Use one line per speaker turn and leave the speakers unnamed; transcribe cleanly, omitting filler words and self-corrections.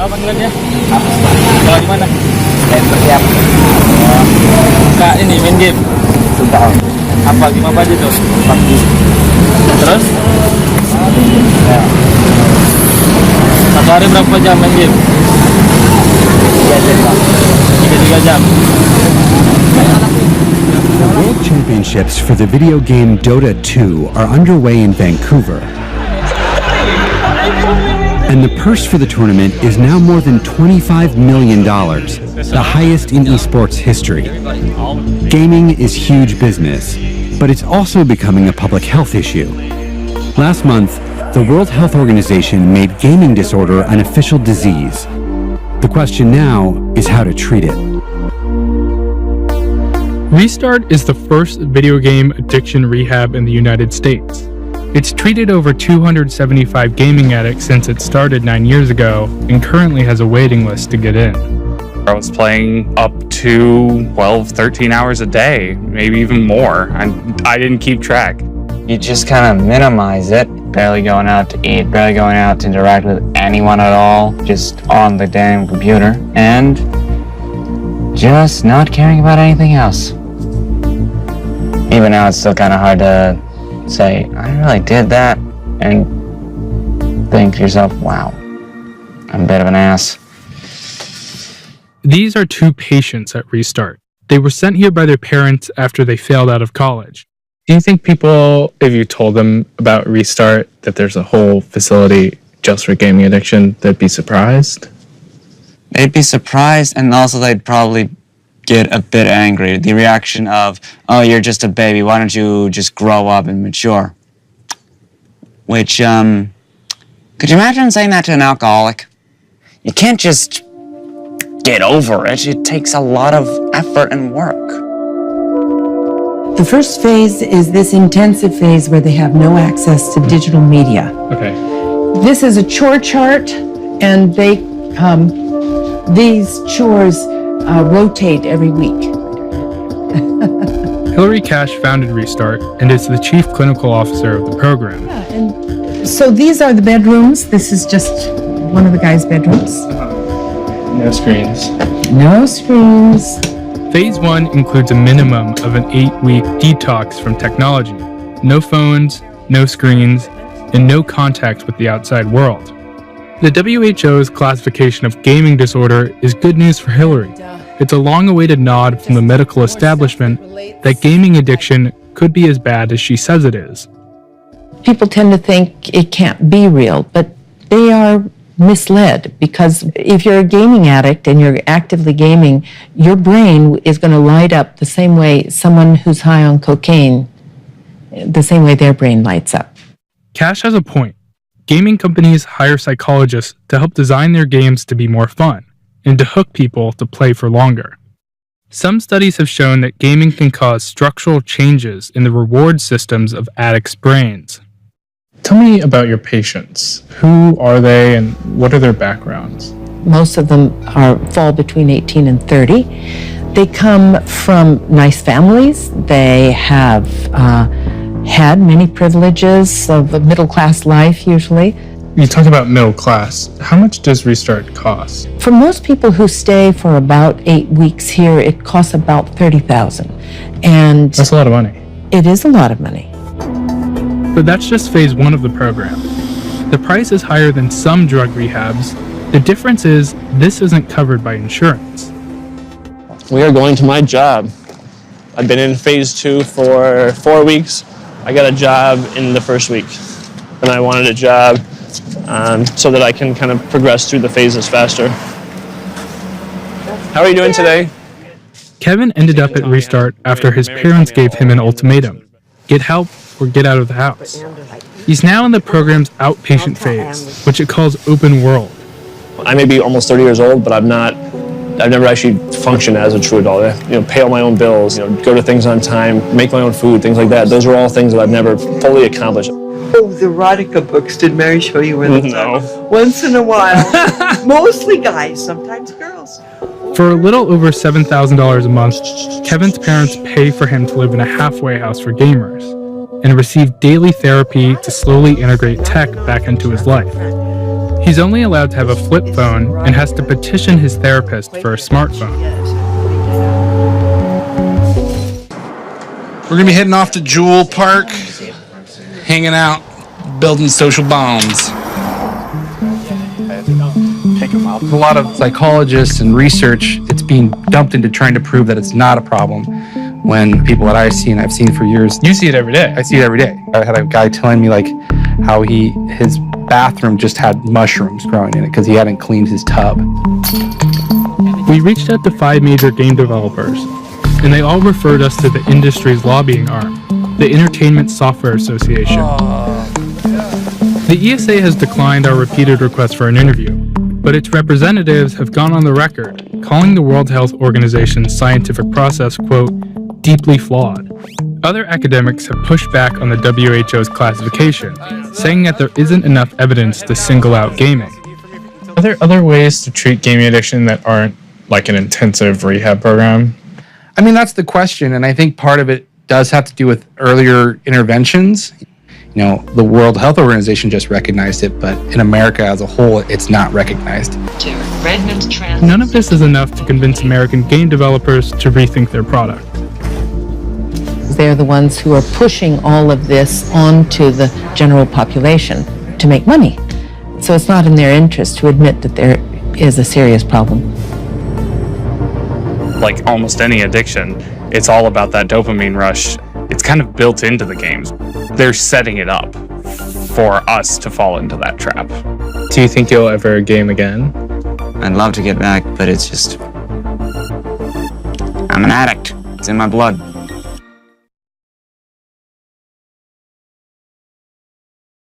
Apa panggilannya?
Apa sih?
Kalau di mana?
Saya bersiap.
Suka ini main game.
Sudah.
Apa game apa aja tuh?
Pagi.
Terus
Ya.
satu hari berapa jam main game?
3 jam, Pak.
3 jam.
The World Championships for the video game Dota 2 are underway in Vancouver. And the purse for the tournament is now more than $25 million, the highest in esports history. Gaming is huge business, but it's also becoming a public health issue. Last month, the World Health Organization made gaming disorder an official disease. The question now is how to treat it.
Restart is the first video game addiction rehab in the United States. It's treated over 275 gaming addicts since it started 9 years ago and currently has a waiting list to get in.
I was playing up to 12, 13 hours a day, maybe even more. I didn't keep track.
You just kind of minimize it. Barely going out to eat, barely going out to interact with anyone at all. Just on the damn computer. And just not caring about anything else. Even now it's still kind of hard to say, I really did that, and think to yourself, wow, I'm a bit of an ass.
These are two patients at Restart. They were sent here by their parents after they failed out of college.
Do you think people, if you told them about Restart, that there's a whole facility just for gaming addiction, they'd be surprised?
They'd be surprised, and also they'd probably get a bit angry. The reaction of, oh, you're just a baby, why don't you just grow up and mature? Which, could you imagine saying that to an alcoholic? You can't just get over it. It takes a lot of effort and work.
The first phase is this intensive phase where they have no access to digital media.
Okay.
This is a chore chart, and these chores rotate every week.
Hillary Cash founded Restart and is the chief clinical officer of the program.
And so these are the bedrooms. This is just one of the guys' bedrooms.
No screens.
No screens.
Phase 1 includes a minimum of an 8-week detox from technology. No phones, no screens, and no contact with the outside world. The WHO's classification of gaming disorder is good news for Hillary. It's a long-awaited nod from the medical establishment that gaming addiction could be as bad as she says it is.
People tend to think it can't be real, but they are misled, because if you're a gaming addict and you're actively gaming, your brain is going to light up the same way someone who's high on cocaine, the same way their brain lights up.
Cash has a point. Gaming companies hire psychologists to help design their games to be more fun and to hook people to play for longer. Some studies have shown that gaming can cause structural changes in the reward systems of addicts' brains.
Tell me about your patients. Who are they and what are their backgrounds?
Most of them fall between 18 and 30. They come from nice families. They have had many privileges of a middle-class life, usually.
You talk about middle class. How much does Restart cost?
For most people who stay for about 8 weeks here, it costs about $30,000. And
That's a lot of money.
it is a lot of money.
But that's just phase 1 of the program. The price is higher than some drug rehabs. The difference is this isn't covered by insurance.
We are going to my job. I've been in phase 2 for 4 weeks. I got a job in the first week, and I wanted a job so that I can kind of progress through the phases faster. How are you doing today?
Kevin ended up at Restart after his parents gave him an ultimatum: get help or get out of the house. He's now in the program's outpatient phase, which it calls open world.
I may be almost 30 years old, but I've never actually functioned as a true adult. Pay all my own bills, go to things on time, make my own food, things like that. Those are all things that I've never fully accomplished.
Oh, the erotica books. Did Mary show you where those
No.
are? Once in a while. Mostly guys, sometimes girls.
For a little over $7,000 a month, Kevin's parents pay for him to live in a halfway house for gamers and receive daily therapy to slowly integrate tech back into his life. He's only allowed to have a flip phone and has to petition his therapist for a smartphone.
We're gonna be heading off to Jewel Park, hanging out, building social bonds. A lot of psychologists and research, it's being dumped into trying to prove that it's not a problem. When people that I've seen for years.
You see it every day.
I see it every day. I had a guy telling me like how his bathroom just had mushrooms growing in it because he hadn't cleaned his tub.
We reached out to 5 major game developers, and they all referred us to the industry's lobbying arm, the Entertainment Software Association. The ESA has declined our repeated requests for an interview, but its representatives have gone on the record, calling the World Health Organization's scientific process, quote, deeply flawed. Other academics have pushed back on the WHO's classification, saying that there isn't enough evidence to single out gaming.
Are there other ways to treat gaming addiction that aren't like an intensive rehab program?
I mean, that's the question, and I think part of it does have to do with earlier interventions. You know, the World Health Organization just recognized it, but in America as a whole, it's not recognized.
None of this is enough to convince American game developers to rethink their product.
They're the ones who are pushing all of this onto the general population to make money. So it's not in their interest to admit that there is a serious problem.
Like almost any addiction, it's all about that dopamine rush. It's kind of built into the games. They're setting it up for us to fall into that trap.
Do you think you'll ever game again?
I'd love to get back, but it's just... I'm an addict. It's in my blood.